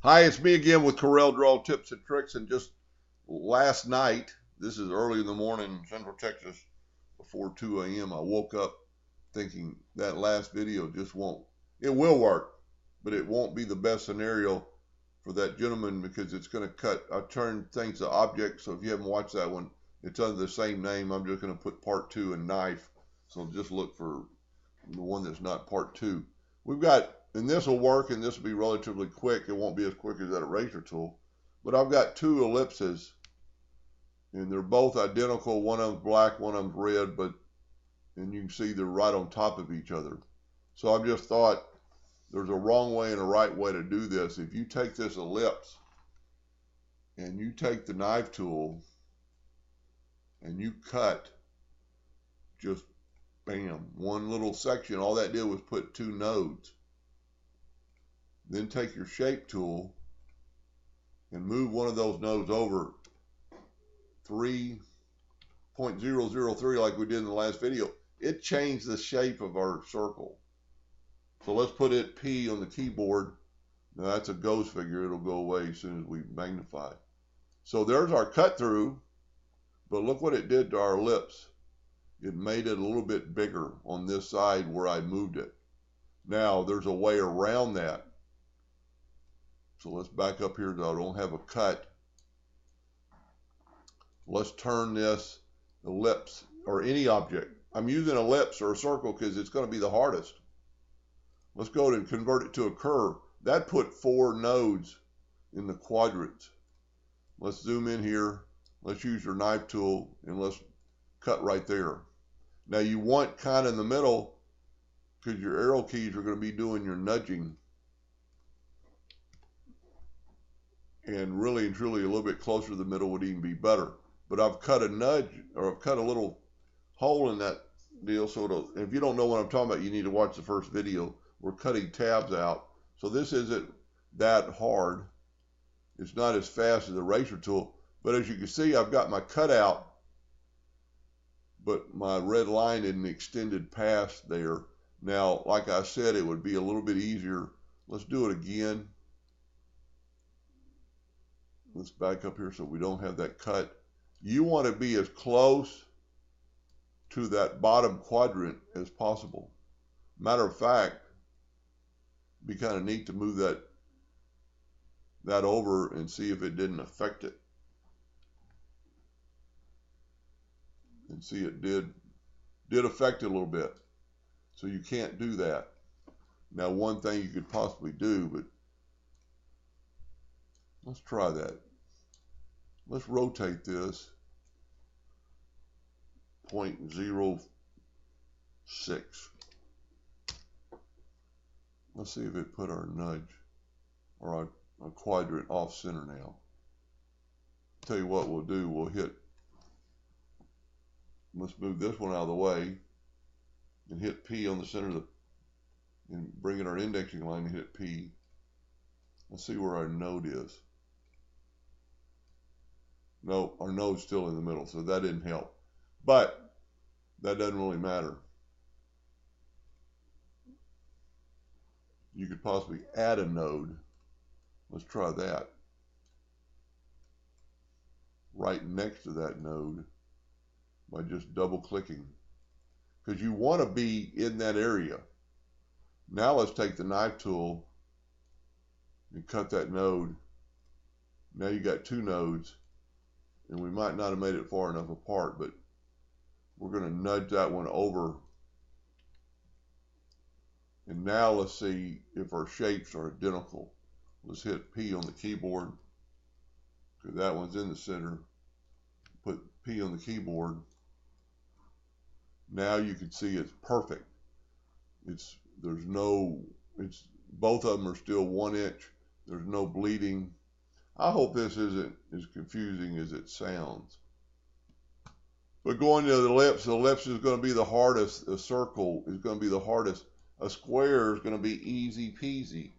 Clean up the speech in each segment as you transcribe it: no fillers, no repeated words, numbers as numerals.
Hi, it's me again with Corel Draw Tips and Tricks. And just last night, this is early in the morning in Central Texas, before 2 a.m., I woke up thinking that last video just won't, it will work, but it won't be the best scenario for that gentleman because it's going to cut, I turn things to objects. So if you haven't watched that one, it's under the same name. I'm just going to put part 2 and knife. So just look for the one that's not part 2. We've got, and this will work, and this will be relatively quick. It won't be as quick as that eraser tool, but I've got 2 ellipses, and they're both identical. One of them's black, one of them's red, and you can see they're right on top of each other. So I just thought there's a wrong way and a right way to do this. If you take this ellipse and you take the knife tool and you cut just bam, one little section, all that did was put 2 nodes. Then take your shape tool and move one of those nodes over 3.003 like we did in the last video. It changed the shape of our circle. So let's put it P on the keyboard. Now that's a ghost figure. It'll go away as soon as we magnify. So there's our cut through, but look what it did to our ellipse. It made it a little bit bigger on this side where I moved it. Now there's a way around that. So let's back up here so I don't have a cut. Let's turn this ellipse or any object. I'm using ellipse or a circle because it's going to be the hardest. Let's go and convert it to a curve. That put 4 nodes in the quadrants. Let's zoom in here. Let's use your knife tool and let's cut right there. Now you want kind of in the middle because your arrow keys are going to be doing your nudging. And really and truly a little bit closer to the middle would even be better. But I've cut a nudge, or I've cut a little hole in that deal. So if you don't know what I'm talking about, you need to watch the first video. We're cutting tabs out. So this isn't that hard. It's not as fast as the eraser tool. But as you can see, I've got my cutout, but my red line isn't extended past there. Now, like I said, it would be a little bit easier. Let's do it again. Let's back up here so we don't have that cut. You want to be as close to that bottom quadrant as possible. Matter of fact, it'd be kind of neat to move that over and see if it didn't affect it. And see, it did affect it a little bit. So you can't do that. Now, one thing you could possibly do, but let's try that. Let's rotate this 0.06. Let's see if it put our nudge or our quadrant off center now. Tell you what we'll do, we'll hit, let's move this one out of the way and hit P on the center of the, and bring in our indexing line and hit P. Let's see where our node is. No, our node's still in the middle, so that didn't help. But that doesn't really matter. You could possibly add a node. Let's try that. Right next to that node by just double clicking. Because you want to be in that area. Now let's take the knife tool and cut that node. Now you got 2 nodes. And we might not have made it far enough apart, but we're going to nudge that one over. And now let's see if our shapes are identical. Let's hit P on the keyboard, because that one's in the center. Put P on the keyboard. Now you can see it's perfect. Both of them are still 1 inch. There's no bleeding. I hope this isn't as confusing as it sounds. But going to the ellipse is going to be the hardest. A circle is going to be the hardest. A square is going to be easy peasy.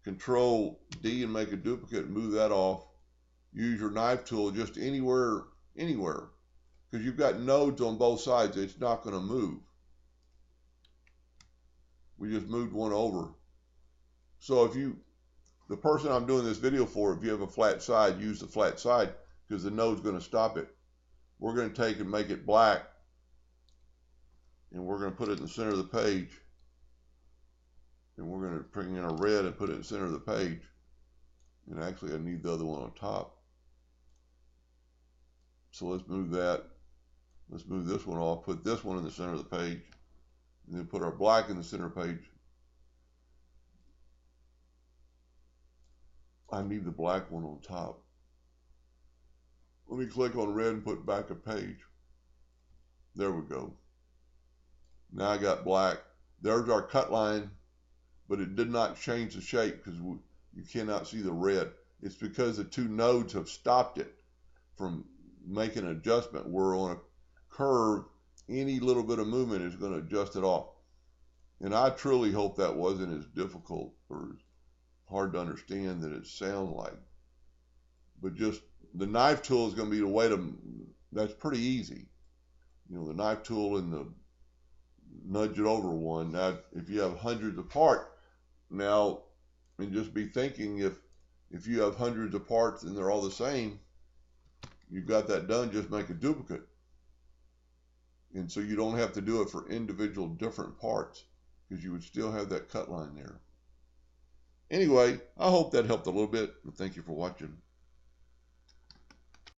Control D and make a duplicate and move that off. Use your knife tool just anywhere. Because you've got nodes on both sides. It's not going to move. We just moved one over. So if you the person I'm doing this video for, if you have a flat side, use the flat side because the node's going to stop it. We're going to take and make it black, and we're going to put it in the center of the page. And we're going to bring in a red and put it in the center of the page. And actually, I need the other one on top. So let's move that. Let's move this one off, put this one in the center of the page, and then put our black in the center page. I need the black one on top. Let me click on red and put back a page. There we go. Now I got black. There's our cut line, but it did not change the shape because you cannot see the red. It's because the two nodes have stopped it from making an adjustment. Where on a curve, any little bit of movement is going to adjust it off. And I truly hope that wasn't as difficult or as hard to understand that it sounds like. But just the knife tool is going to be the way to, that's pretty easy. You know, the knife tool and the nudge it over one. Now, if you have hundreds of parts, now, and just be thinking if you have hundreds of parts and they're all the same, you've got that done, just make a duplicate. And so you don't have to do it for individual different parts because you would still have that cut line there. Anyway, I hope that helped a little bit. Thank you for watching.